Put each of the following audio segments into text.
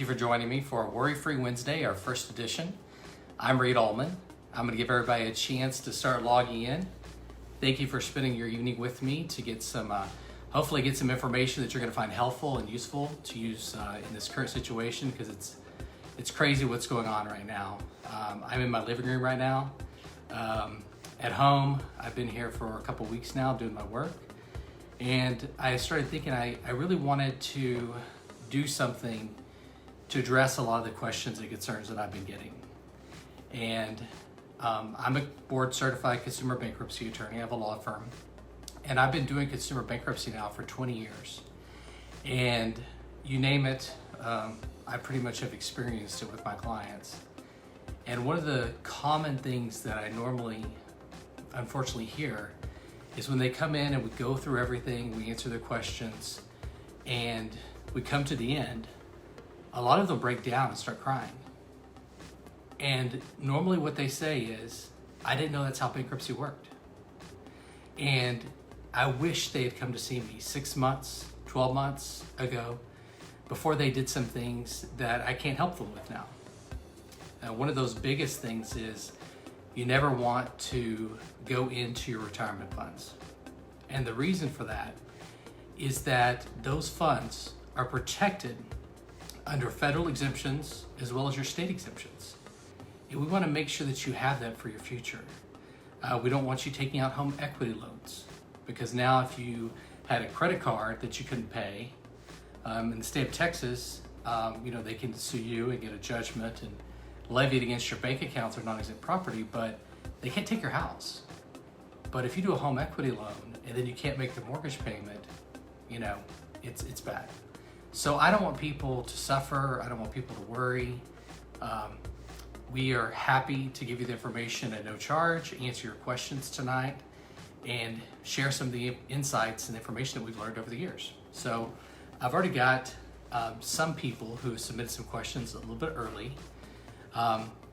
Thank you for joining me for Worry-Free Wednesday, our first edition. I'm Reed Allman. I'm going to give everybody a chance to start logging in. Thank you for spending your evening with me to get some, hopefully get some information that you're going to find helpful and useful to use in this current situation, because it's crazy what's going on right now. I'm in my living room right now. At home, I've been here for a couple weeks now doing my work. And I started thinking I really wanted to do something to address a lot of the questions and concerns that I've been getting. And I'm a board certified consumer bankruptcy attorney. I have a law firm. And I've been doing consumer bankruptcy now for 20 years. And you name it, I pretty much have experienced it with my clients. And one of the common things that I normally, unfortunately, hear is when they come in and we go through everything, we answer their questions, and we come to the end, a lot of them break down and start crying. And normally what they say is, I didn't know that's how bankruptcy worked. And I wish they had come to see me 6 months, 12 months ago, before they did some things that I can't help them with now. One of those biggest things is you never want to go into your retirement funds. And the reason for that is that those funds are protected under federal exemptions as well as your state exemptions. And we want to make sure that you have that for your future. We don't want you taking out home equity loans, because now if you had a credit card that you couldn't pay, in the state of Texas, they can sue you and get a judgment and levy it against your bank accounts or non-exempt property, but they can't take your house. But if you do a home equity loan and then you can't make the mortgage payment, it's bad. So I don't want people to suffer. I don't want people to worry. We are happy to give you the information at no charge, answer your questions tonight, and share some of the insights and information that we've learned over the years. So I've already got some people who have submitted some questions a little bit early.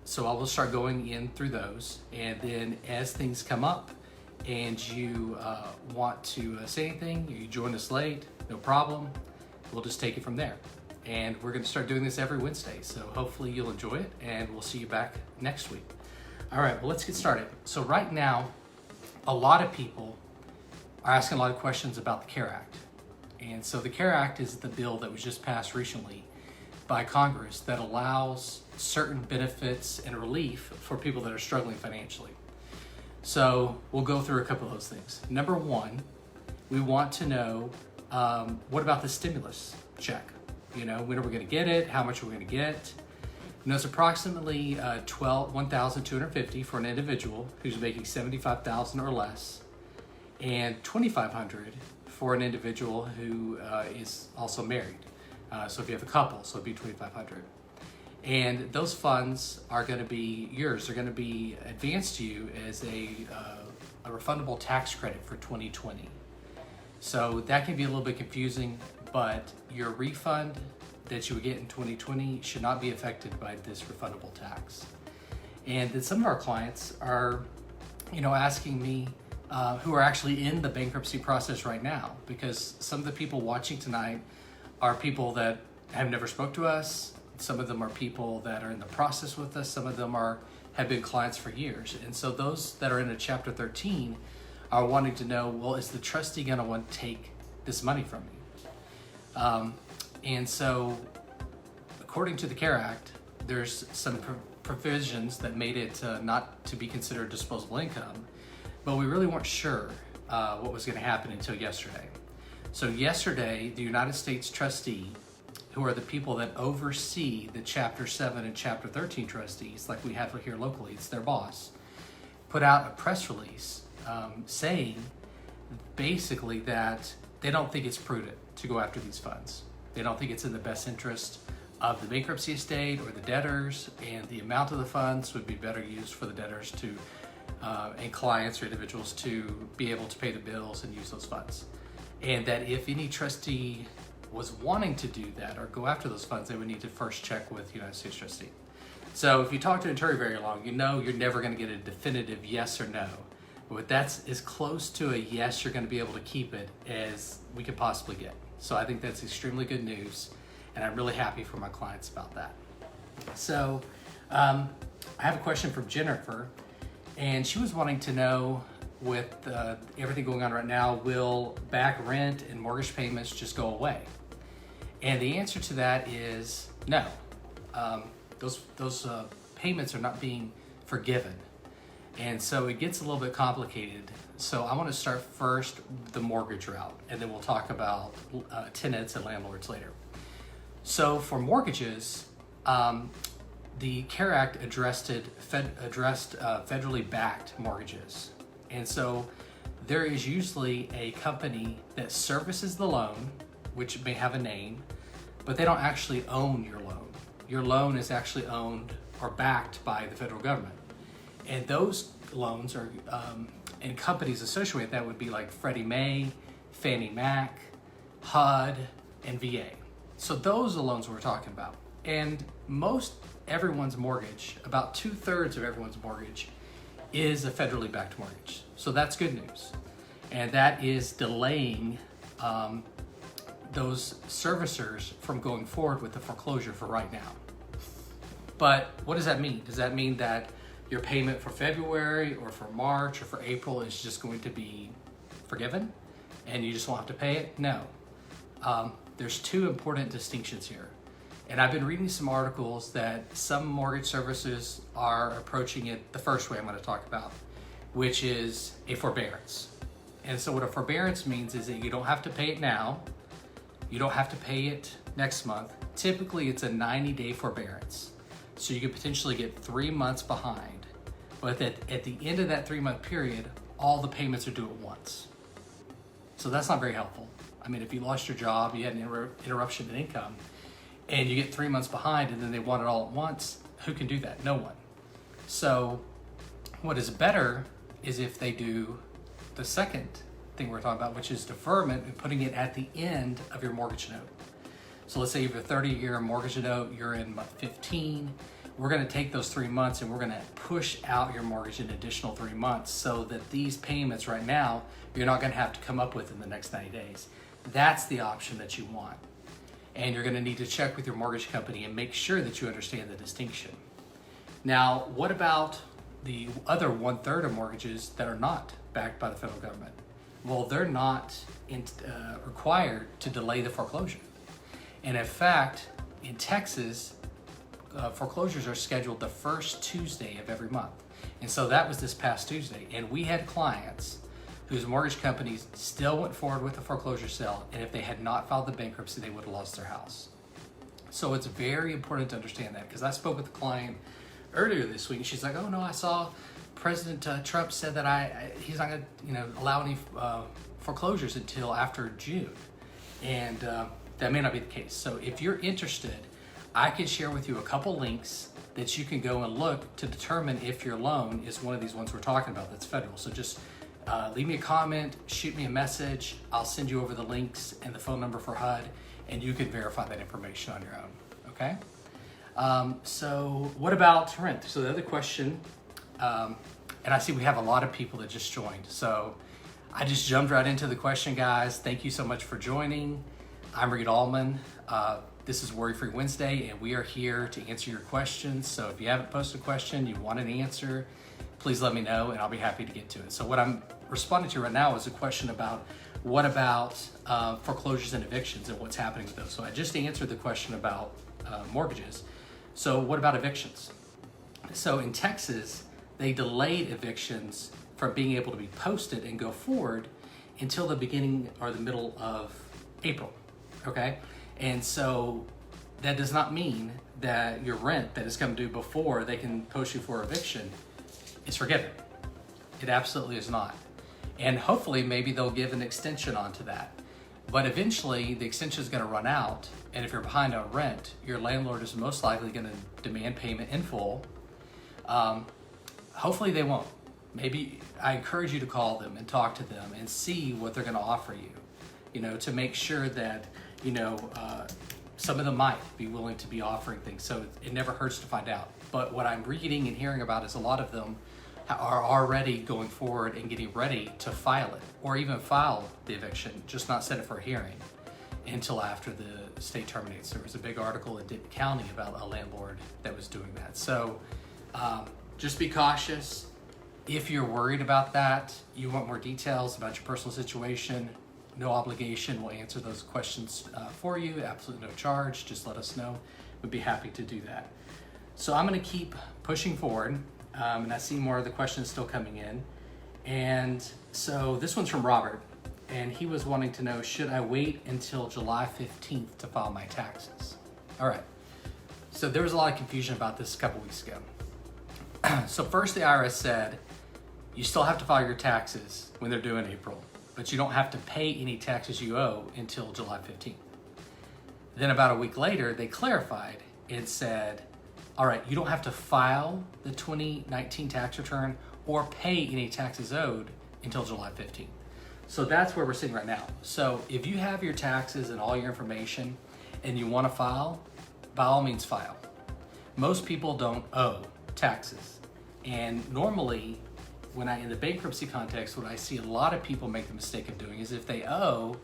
So I will start going in through those, and then as things come up and you want to say anything, you join us late, no problem. We'll just take it from there. And we're going to start doing this every Wednesday. So hopefully you'll enjoy it, and we'll see you back next week. All right, well, let's get started. So right now, a lot of people are asking a lot of questions about the CARE Act. And so the CARE Act is the bill that was just passed recently by Congress that allows certain benefits and relief for people that are struggling financially. So we'll go through a couple of those things. Number one, we want to know, what about the stimulus check? When are we going to get it? How much are we going to get? It's approximately $1,250 for an individual who's making $75,000 or less, and $2,500 for an individual who is also married. So if you have a couple, so it'd be $2,500. And those funds are going to be yours. They're going to be advanced to you as a refundable tax credit for 2020. So that can be a little bit confusing, but your refund that you would get in 2020 should not be affected by this refundable tax. And then some of our clients are, asking me, who are actually in the bankruptcy process right now, because some of the people watching tonight are people that have never spoke to us. Some of them are people that are in the process with us. Some of them have been clients for years. And so those that are in a Chapter 13 are wanting to know, well, is the trustee going to want to take this money from me? And so according to the CARE Act, there's some provisions that made it not to be considered disposable income, but we really weren't sure what was going to happen until yesterday. So yesterday, the United States trustee, who are the people that oversee the Chapter 7 and Chapter 13 trustees, like we have here locally, it's their boss, put out a press release saying basically that they don't think it's prudent to go after these funds. They don't think it's in the best interest of the bankruptcy estate or the debtors, and the amount of the funds would be better used for the debtors to, and clients or individuals to be able to pay the bills and use those funds. And that if any trustee was wanting to do that or go after those funds, they would need to first check with the United States trustee. So if you talk to an attorney very long, you're never going to get a definitive yes or no. But that's as close to a yes, you're going to be able to keep it, as we could possibly get. So I think that's extremely good news. and I'm really happy for my clients about that. So I have a question from Jennifer, and she was wanting to know, with everything going on right now, will back rent and mortgage payments just go away? And the answer to that is no. Those payments are not being forgiven. And so it gets a little bit complicated. So I want to start first the mortgage route, and then we'll talk about tenants and landlords later. So for mortgages, the CARE Act addressed federally backed mortgages. And so there is usually a company that services the loan, which may have a name, but they don't actually own your loan. Your loan is actually owned or backed by the federal government. And those loans are, and companies associated with that would be like Freddie Mae, Fannie Mac, HUD, and VA. So those are the loans we're talking about. And most everyone's mortgage, about 2/3 of everyone's mortgage, is a federally backed mortgage. So that's good news. And that is delaying those servicers from going forward with the foreclosure for right now. But what does that mean? Does that mean that your payment for February or for March or for April is just going to be forgiven and you just won't have to pay it? No. There's two important distinctions here. And I've been reading some articles that some mortgage services are approaching it the first way I'm going to talk about, which is a forbearance. And so what a forbearance means is that you don't have to pay it now. You don't have to pay it next month. Typically, it's a 90-day forbearance. So you could potentially get 3 months behind. But at the end of that 3-month period, all the payments are due at once. So that's not very helpful. I mean, if you lost your job, you had an interruption in income, and you get 3 months behind and then they want it all at once, who can do that? No one. So what is better is if they do the second thing we're talking about, which is deferment and putting it at the end of your mortgage note. So let's say you have a 30-year mortgage note, you're in month 15. We're going to take those 3 months and we're going to push out your mortgage an additional 3 months so that these payments right now, you're not going to have to come up with in the next 90 days. That's the option that you want. And you're going to need to check with your mortgage company and make sure that you understand the distinction. Now, what about the other 1/3 of mortgages that are not backed by the federal government? Well, they're not required to delay the foreclosure. And in fact, in Texas, foreclosures are scheduled the first Tuesday of every month. And so that was this past Tuesday. And we had clients whose mortgage companies still went forward with the foreclosure sale. And if they had not filed the bankruptcy, they would have lost their house. So it's very important to understand that, because I spoke with a client earlier this week and she's like, oh no, I saw President Trump said that he's not going to allow any foreclosures until after June. And that may not be the case. So if you're interested, I can share with you a couple links that you can go and look to determine if your loan is one of these ones we're talking about that's federal. So just leave me a comment, shoot me a message. I'll send you over the links and the phone number for HUD, and you can verify that information on your own, okay? So what about rent? So the other question, and I see we have a lot of people that just joined. So I just jumped right into the question, guys. Thank you so much for joining. I'm Reed Allman. This is Worry Free Wednesday, and we are here to answer your questions. So if you haven't posted a question, you want an answer, please let me know, and I'll be happy to get to it. So what I'm responding to right now is a question about what about foreclosures and evictions and what's happening with those. So I just answered the question about mortgages. So what about evictions? So in Texas, they delayed evictions from being able to be posted and go forward until the beginning or the middle of April, okay? And so that does not mean that your rent that is come due before they can post you for eviction is forgiven. It absolutely is not. And hopefully maybe they'll give an extension onto that. But eventually the extension is going to run out, and if you're behind on rent, your landlord is most likely going to demand payment in full. Hopefully they won't. Maybe I encourage you to call them and talk to them and see what they're going to offer you, to make sure that, some of them might be willing to be offering things. So it never hurts to find out. But what I'm reading and hearing about is a lot of them are already going forward and getting ready to file it, or even file the eviction, just not set it for a hearing. until after the state terminates. There was a big article in Denton County about a landlord that was doing that. So just be cautious. If you're worried about that, you want more details about your personal situation, no obligation. We'll answer those questions for you. Absolutely no charge. Just let us know. We'd be happy to do that. So I'm going to keep pushing forward, and I see more of the questions still coming in. And so this one's from Robert, and he was wanting to know, should I wait until July 15th to file my taxes? All right. So there was a lot of confusion about this a couple weeks ago. So first the IRS said, you still have to file your taxes when they're due in April, but you don't have to pay any taxes you owe until July 15th. Then about a week later, they clarified and said, all right, you don't have to file the 2019 tax return or pay any taxes owed until July 15th. So that's where we're sitting right now. So if you have your taxes and all your information and you want to file, by all means file. Most people don't owe taxes. And normally, in the bankruptcy context, what I see a lot of people make the mistake of doing is if they owe,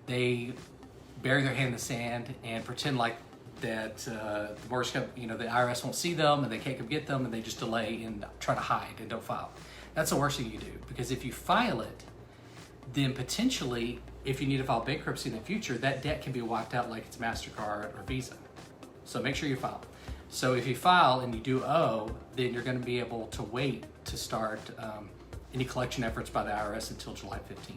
they bury their hand in the sand and pretend like that the mortgage company, the IRS won't see them and they can't come get them, and they just delay and try to hide and don't file. That's the worst thing you do, because if you file it, then potentially, if you need to file bankruptcy in the future, that debt can be wiped out like it's MasterCard or Visa. So make sure you file. So if you file and you do owe, then you're going to be able to wait to start any collection efforts by the IRS until July 15th.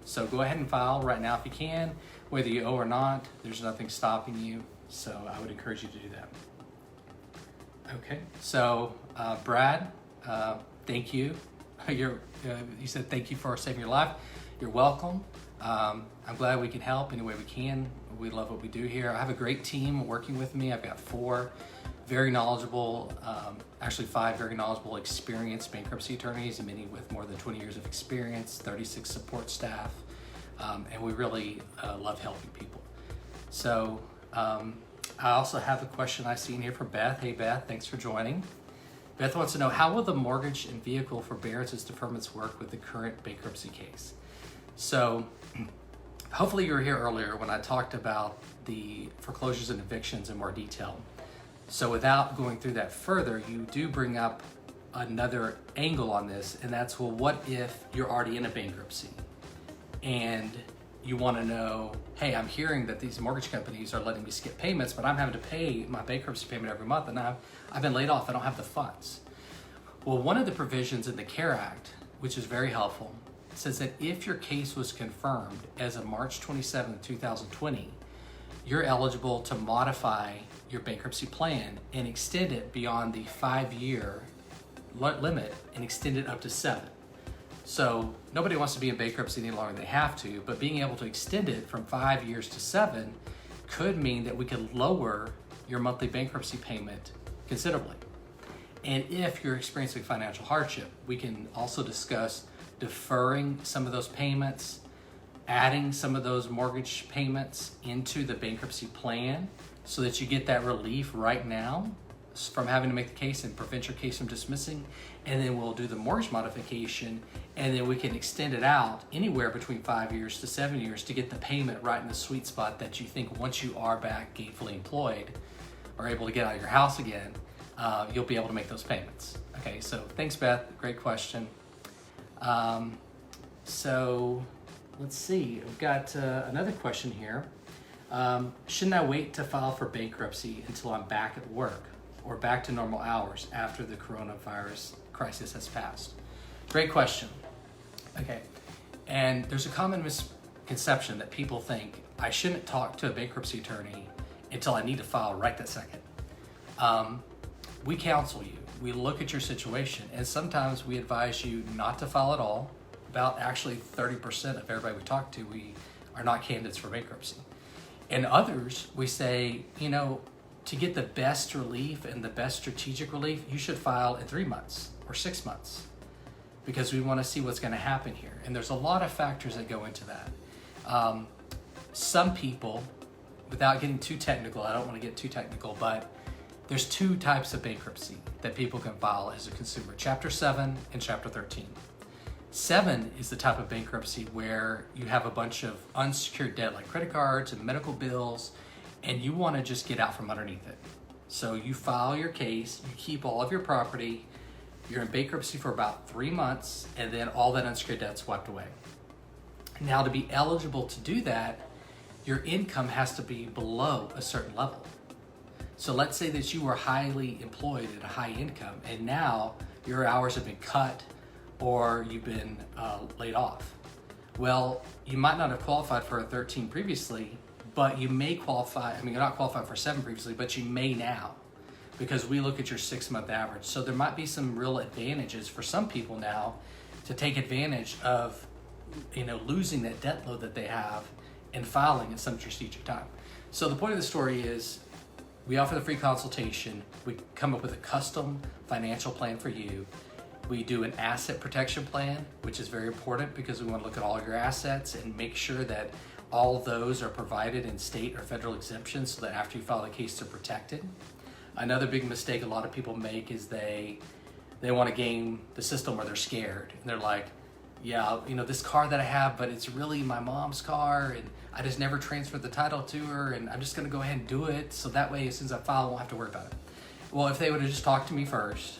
So go ahead and file right now if you can, whether you owe or not. There's nothing stopping you. So I would encourage you to do that. Okay, so Brad, thank you. You said thank you for saving your life. You're welcome. I'm glad we can help any way we can. We love what we do here. I have a great team working with me. I've got 4 very knowledgeable, actually 5 very knowledgeable, experienced bankruptcy attorneys, and many with more than 20 years of experience, 36 support staff, and we really love helping people. So I also have a question I see in here from Beth. Hey Beth, thanks for joining. Beth wants to know, how will the mortgage and vehicle forbearances deferments work with the current bankruptcy case? So hopefully you were here earlier when I talked about the foreclosures and evictions in more detail. So without going through that further, you do bring up another angle on this, and that's, well, what if you're already in a bankruptcy and you want to know, hey, I'm hearing that these mortgage companies are letting me skip payments, but I'm having to pay my bankruptcy payment every month, and I've been laid off, I don't have the funds. Well, one of the provisions in the CARE Act, which is very helpful, says that if your case was confirmed as of March 27, 2020, you're eligible to modify your bankruptcy plan and extend it beyond the 5-year limit and extend it up to 7. So nobody wants to be in bankruptcy any longer than they have to, but being able to extend it from 5 years to 7 could mean that we could lower your monthly bankruptcy payment considerably. And if you're experiencing financial hardship, we can also discuss deferring some of those payments, adding some of those mortgage payments into the bankruptcy plan so that you get that relief right now from having to make the case and prevent your case from dismissing. And then we'll do the mortgage modification, and then we can extend it out anywhere between 5 years to 7 years to get the payment right in the sweet spot that you think once you are back gainfully employed or able to get out of your house again, you'll be able to make those payments. Okay, so thanks, Beth. Great question. So let's see. We've got another question here. Shouldn't I wait to file for bankruptcy until I'm back at work or back to normal hours after the coronavirus crisis has passed? Great question. Okay, and there's a common misconception that people think I shouldn't talk to a bankruptcy attorney until I need to file right that second. We counsel you. We look at your situation, and sometimes we advise you not to file at all. About actually 30% of everybody we talk to, we are not candidates for bankruptcy. And others, we say, to get the best relief and the best strategic relief, you should file in 3 months or 6 months, because we want to see what's going to happen here. And there's a lot of factors that go into that. Some people, without getting too technical, I don't want to get too technical, but there's 2 types of bankruptcy that people can file as a consumer: Chapter 7 and Chapter 13. 7 is the type of bankruptcy where you have a bunch of unsecured debt like credit cards and medical bills, and you want to just get out from underneath it. So you file your case, you keep all of your property, you're in bankruptcy for about 3 months, and then all that unsecured debt's wiped away. Now, to be eligible to do that, your income has to be below a certain level. So let's say that you were highly employed at a high income, and now your hours have been cut or you've been laid off. Well, you might not have qualified for a 13 previously, but you may qualify. I mean, you're not qualified for 7 previously, but you may now, because we look at your 6-month average. So there might be some real advantages for some people now to take advantage of, losing that debt load that they have and filing at some strategic time. So the point of the story is we offer the free consultation. We come up with a custom financial plan for you. We do an asset protection plan, which is very important because we want to look at all your assets and make sure that all of those are provided in state or federal exemptions so that after you file the case, they're protected. Another big mistake a lot of people make is they want to game the system, or they're scared. And they're like, yeah, this car that I have, but it's really my mom's car, and I just never transferred the title to her, and I'm just going to go ahead and do it so that way as soon as I file, I won't have to worry about it. Well, if they would have just talked to me first,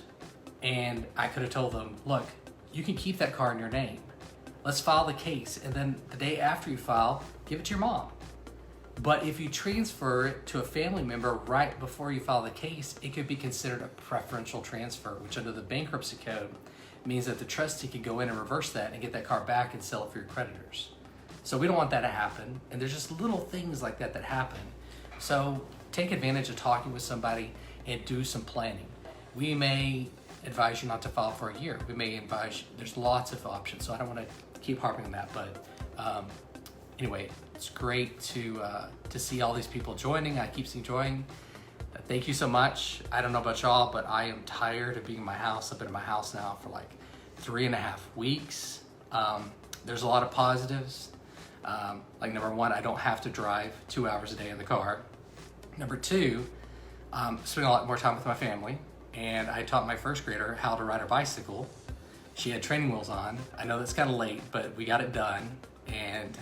and I could have told them, look, you can keep that car in your name. Let's file the case, and then the day after you file, give it to your mom. But if you transfer it to a family member right before you file the case, it could be considered a preferential transfer, which under the bankruptcy code means that the trustee could go in and reverse that and get that car back and sell it for your creditors. So we don't want that to happen, and there's just little things like that happen. So take advantage of talking with somebody and do some planning. We may advise you not to file for a year. We may advise you, there's lots of options, so I don't want to keep harping on that, but anyway, it's great to see all these people joining. I keep enjoying. Thank you so much. I don't know about y'all, but I am tired of being in my house. I've been in my house now for like 3.5 weeks. There's a lot of positives. Like number 1, I don't have to drive 2 hours a day in the car. Number 2, spending a lot more time with my family. And I taught my first grader how to ride a bicycle. She had training wheels on. I know that's kind of late, but we got it done. And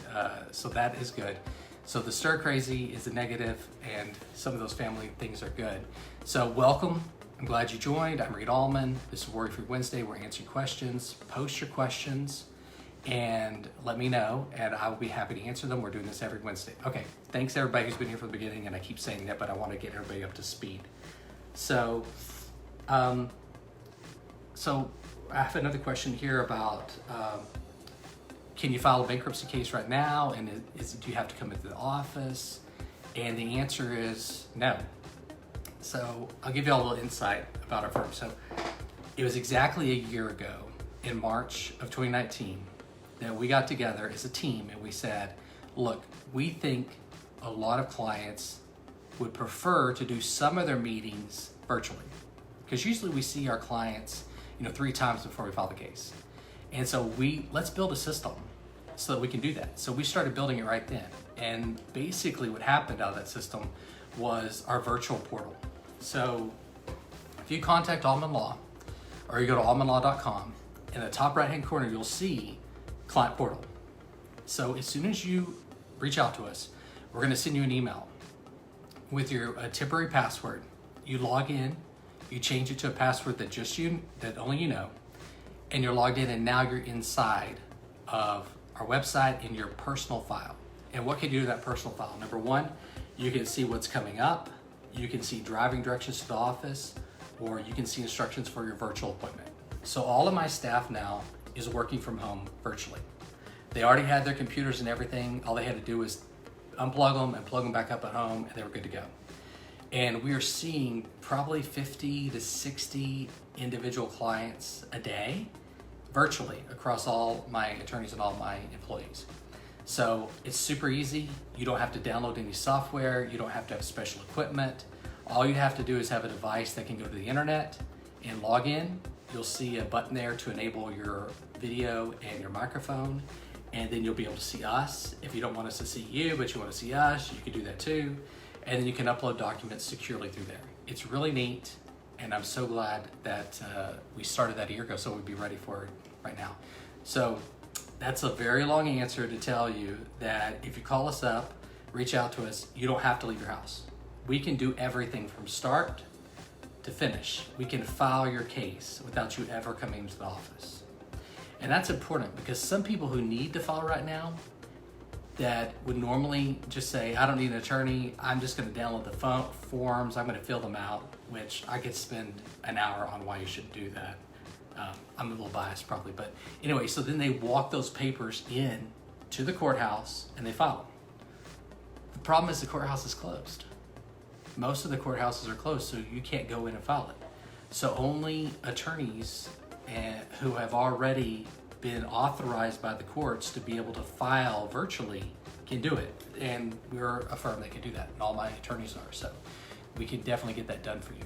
so that is good. So the stir crazy is a negative, and some of those family things are good. So welcome. I'm glad you joined. I'm Reed Allman. This is Worry Free Wednesday. We're answering questions. Post your questions and let me know, and I will be happy to answer them. We're doing this every Wednesday. Okay, thanks everybody who's been here from the beginning, and I keep saying that, but I want to get everybody up to speed. So, I have another question here about can you file a bankruptcy case right now, and do you have to come into the office? And the answer is no. So I'll give you all a little insight about our firm. So it was exactly a year ago in March of 2019 that we got together as a team and we said, look, we think a lot of clients would prefer to do some of their meetings virtually, because usually we see our clients 3 times before we file the case. And so let's build a system so that we can do that. So we started building it right then. And basically what happened out of that system was our virtual portal. So if you contact Allman Law, or you go to allmanlaw.com, in the top right-hand corner, you'll see Client Portal. So as soon as you reach out to us, we're gonna send you an email with your temporary password. You log in, you change it to a password that only you know, and you're logged in, and now you're inside of our website in your personal file. And what can you do to that personal file? Number 1, you can see what's coming up, you can see driving directions to the office, or you can see instructions for your virtual appointment. So all of my staff now is working from home virtually. They already had their computers and everything. All they had to do was unplug them and plug them back up at home, and they were good to go. And we are seeing probably 50 to 60 individual clients a day virtually across all my attorneys and all my employees. So it's super easy. You don't have to download any software. You don't have to have special equipment. All you have to do is have a device that can go to the internet and log in. You'll see a button there to enable your video and your microphone, and then you'll be able to see us. If you don't want us to see you, but you want to see us, you can do that too. And then you can upload documents securely through there. It's really neat, and I'm so glad that we started that a year ago, so we'd be ready for it right now. So that's a very long answer to tell you that if you call us up, reach out to us, you don't have to leave your house. We can do everything from start to finish. We can file your case without you ever coming into the office. And that's important because some people who need to file right now that would normally just say, I don't need an attorney, I'm just gonna download the forms, I'm gonna fill them out, which I could spend an hour on why you should do that. I'm a little biased probably, but anyway, so then they walk those papers in to the courthouse and they file them. The problem is the courthouse is closed. Most of the courthouses are closed, so you can't go in and file it. So only attorneys who have already been authorized by the courts to be able to file virtually can do it. And we're a firm that can do that, and all my attorneys are, so we can definitely get that done for you.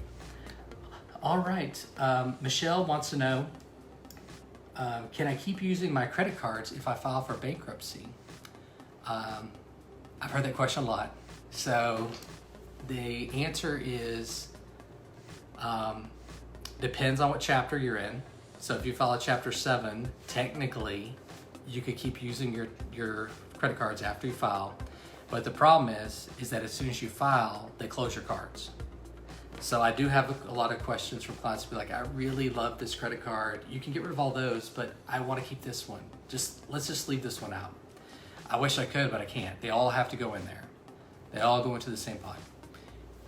All right, Michelle wants to know, can I keep using my credit cards if I file for bankruptcy? I've heard that question a lot. So the answer is, depends on what chapter you're in. So if you file a chapter 7, technically you could keep using your credit cards after you file. But the problem is that as soon as you file, they close your cards. So I do have a lot of questions from clients who be like, I really love this credit card. You can get rid of all those, but I want to keep this one. Let's just leave this one out. I wish I could, but I can't. They all have to go in there. They all go into the same pot.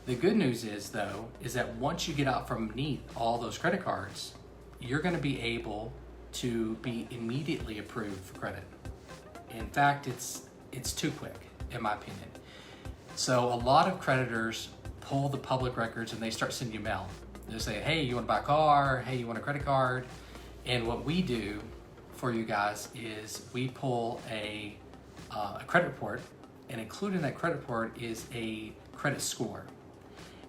The good news is though, is that once you get out from underneath all those credit cards, you're going to be able to be immediately approved for credit. In fact, it's too quick, in my opinion. So a lot of creditors pull the public records and they start sending you mail. They say, hey, you want to buy a car? Hey, you want a credit card? And what we do for you guys is we pull a credit report, and included in that credit report is a credit score.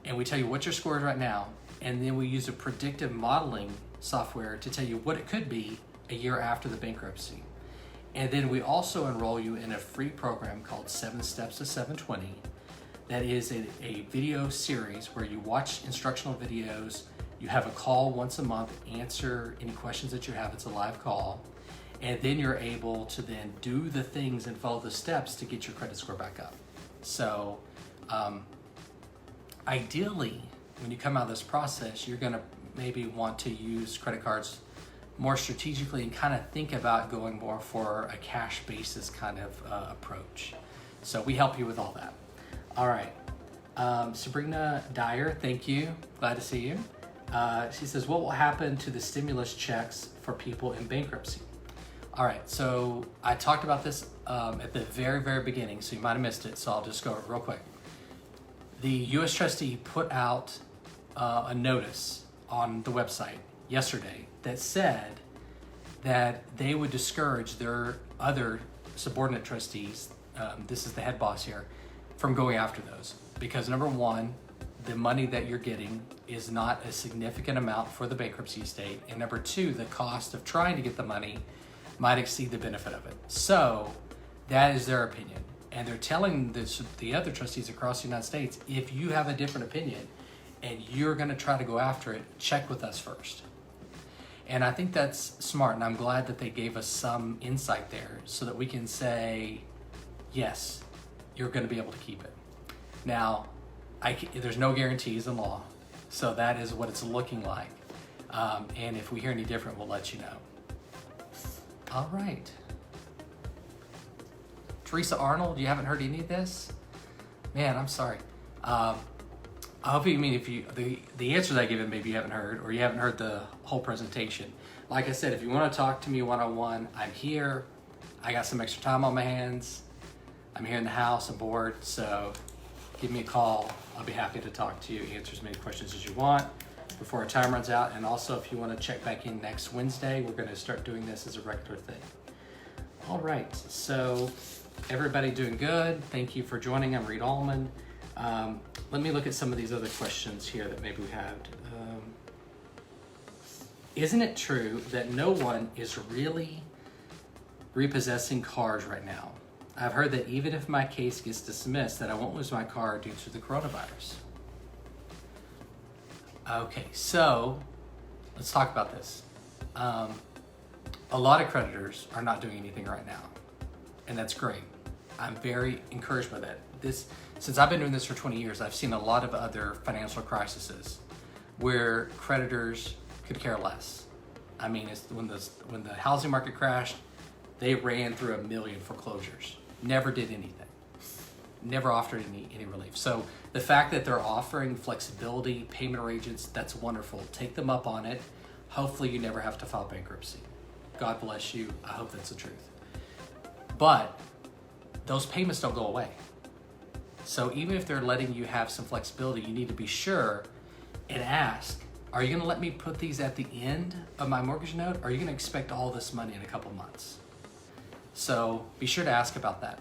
And we tell you what your score is right now, and then we use a predictive modeling software to tell you what it could be a year after the bankruptcy. And then we also enroll you in a free program called 7 Steps to 720. That is a video series where you watch instructional videos, you have a call once a month, answer any questions that you have, it's a live call, and then you're able to then do the things and follow the steps to get your credit score back up. So ideally, when you come out of this process, you're gonna maybe want to use credit cards more strategically and kind of think about going more for a cash basis kind of approach. So we help you with all that. All right, Sabrina Dyer, thank you, glad to see you. She says, what will happen to the stimulus checks for people in bankruptcy? All right, so I talked about this at the very, very beginning, so you might have missed it, so I'll just go real quick. The U.S. trustee put out a notice on the website yesterday that said that they would discourage their other subordinate trustees, this is the head boss here, from going after those. Because number one, the money that you're getting is not a significant amount for the bankruptcy estate. And number two, the cost of trying to get the money might exceed the benefit of it. So that is their opinion. And they're telling the other trustees across the United States, if you have a different opinion and you're gonna try to go after it, check with us first. And I think that's smart, and I'm glad that they gave us some insight there so that we can say, yes, you're gonna be able to keep it. Now, there's no guarantees in law, so that is what it's looking like. And if we hear any different, we'll let you know. All right. Teresa Arnold, you haven't heard any of this? Man, I'm sorry. I hope you mean the answers I given maybe you haven't heard, or you haven't heard the whole presentation. Like I said, if you want to talk to me one-on-one, I'm here. I got some extra time on my hands. I'm here in the house, I'm bored, so give me a call. I'll be happy to talk to you, answer as many questions as you want before our time runs out. And also, if you want to check back in next Wednesday, we're going to start doing this as a regular thing. All right, so everybody doing good. Thank you for joining. I'm Reed Allman. Let me look at some of these other questions here that maybe we had. Isn't it true that no one is really repossessing cars right now? I've heard that even if my case gets dismissed, that I won't lose my car due to the coronavirus. Okay, so let's talk about this. A A lot of creditors are not doing anything right now, and that's great. I'm very encouraged by that. Since I've been doing this for 20 years, I've seen a lot of other financial crises where creditors could care less. I mean, it's when the housing market crashed, they ran through 1 million foreclosures, never did anything, never offered any relief. So the fact that they're offering flexibility, payment arrangements, that's wonderful. Take them up on it. Hopefully you never have to file bankruptcy. God bless you. I hope that's the truth. But those payments don't go away. So even if they're letting you have some flexibility, you need to be sure and ask, are you gonna let me put these at the end of my mortgage note? Or are you gonna expect all this money in a couple months? So be sure to ask about that.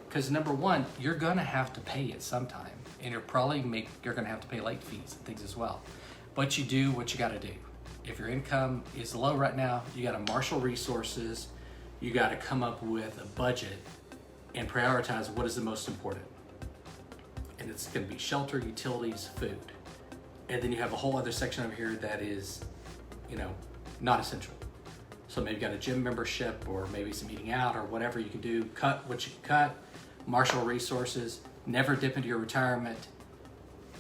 Because number one, you're gonna have to pay it sometime. And you're gonna have to pay late fees and things as well. But you do what you gotta do. If your income is low right now, you gotta marshal resources, you gotta come up with a budget and prioritize what is the most important. And it's gonna be shelter, utilities, food. And then you have a whole other section over here that is, not essential. So maybe you got a gym membership or maybe some eating out or whatever you can do. Cut what you can cut, marshal resources, never dip into your retirement.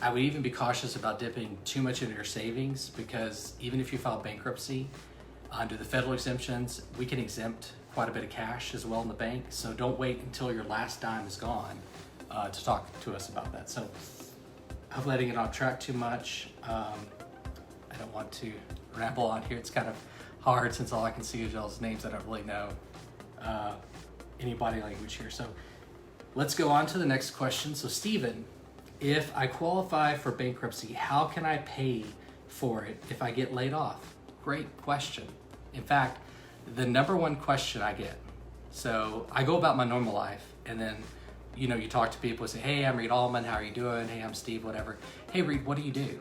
I would even be cautious about dipping too much into your savings, because even if you file bankruptcy, under the federal exemptions, we can exempt quite a bit of cash as well in the bank. So don't wait until your last dime is gone to talk to us about that. So hopefully I didn't get off track too much. I don't want to ramble on here. It's kind of hard since all I can see is y'all's names. I don't really know any body language here. So let's go on to the next question. So Stephen, if I qualify for bankruptcy, how can I pay for it if I get laid off? Great question. In fact, the number one question I get. So I go about my normal life, and then you talk to people and say, hey, I'm Reed Allman, how are you doing? Hey, I'm Steve, whatever. Hey, Reed, what do you do?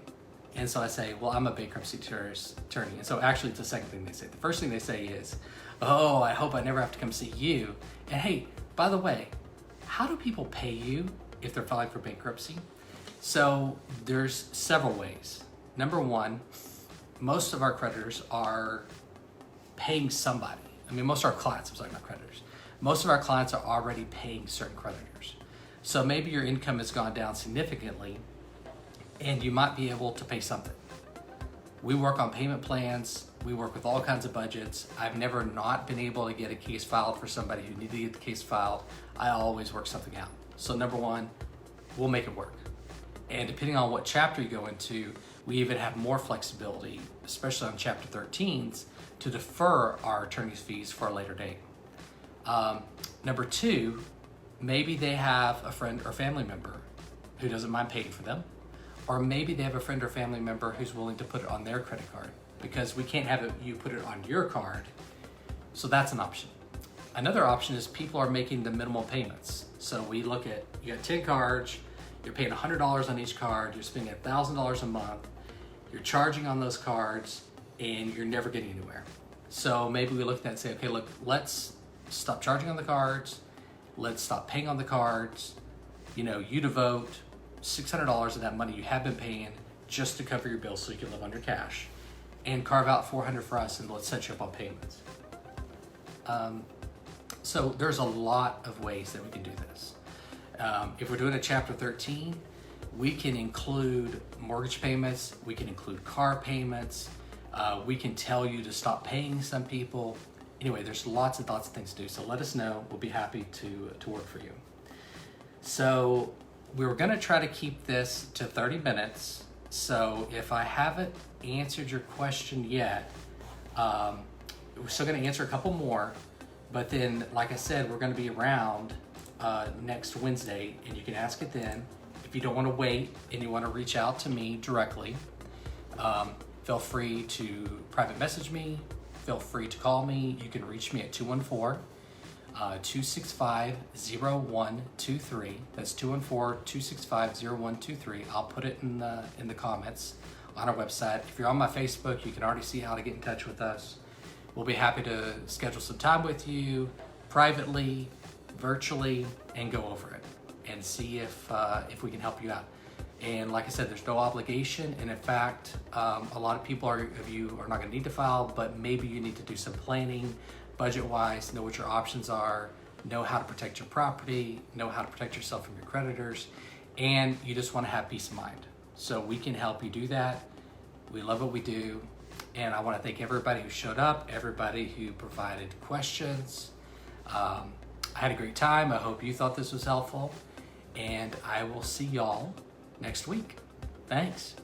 And so I say, well, I'm a bankruptcy attorney. And so actually it's the second thing they say. The first thing they say is, oh, I hope I never have to come see you. And hey, by the way, how do people pay you if they're filing for bankruptcy? So there's several ways. Number one, most of our creditors are paying somebody. I mean, most of our clients, I'm sorry, not creditors. Most of our clients are already paying certain creditors. So maybe your income has gone down significantly and you might be able to pay something. We work on payment plans. We work with all kinds of budgets. I've never not been able to get a case filed for somebody who needed to get the case filed. I always work something out. So number one, we'll make it work. And depending on what chapter you go into, we even have more flexibility, especially on chapter 13s, to defer our attorney's fees for a later date. Number two, maybe they have a friend or family member who doesn't mind paying for them, or maybe they have a friend or family member who's willing to put it on their credit card, because we can't have you put it on your card. So that's an option. Another option is people are making the minimal payments. So we look at, you got 10 cards, you're paying $100 on each card, you're spending $1,000 a month, you're charging on those cards, and you're never getting anywhere. So maybe we look at that and say, okay, look, let's stop charging on the cards, let's stop paying on the cards. You devote $600 of that money you have been paying just to cover your bills so you can live on your cash, and carve out $400 for us, and let's set you up on payments. So there's a lot of ways that we can do this. If we're doing a chapter 13, we can include mortgage payments, we can include car payments, we can tell you to stop paying some people. Anyway, there's lots and lots of things to do. So let us know. We'll be happy to work for you. So we were gonna try to keep this to 30 minutes. So if I haven't answered your question yet, we're still gonna answer a couple more, but then, like I said, we're gonna be around next Wednesday, and you can ask it then. If you don't wanna wait and you wanna reach out to me directly, feel free to private message me, feel free to call me. You can reach me at 214-265-0123. That's 214-265-0123. I'll put it in the comments on our website. If you're on my Facebook, you can already see how to get in touch with us. We'll be happy to schedule some time with you privately, virtually, and go over it and see if we can help you out. And like I said, there's no obligation. And in fact, a lot of people of you are not going to need to file, but maybe you need to do some planning, budget-wise, know what your options are, know how to protect your property, know how to protect yourself from your creditors, and you just want to have peace of mind. So we can help you do that. We love what we do. And I want to thank everybody who showed up, everybody who provided questions. I had a great time. I hope you thought this was helpful. And I will see y'all next week. Thanks.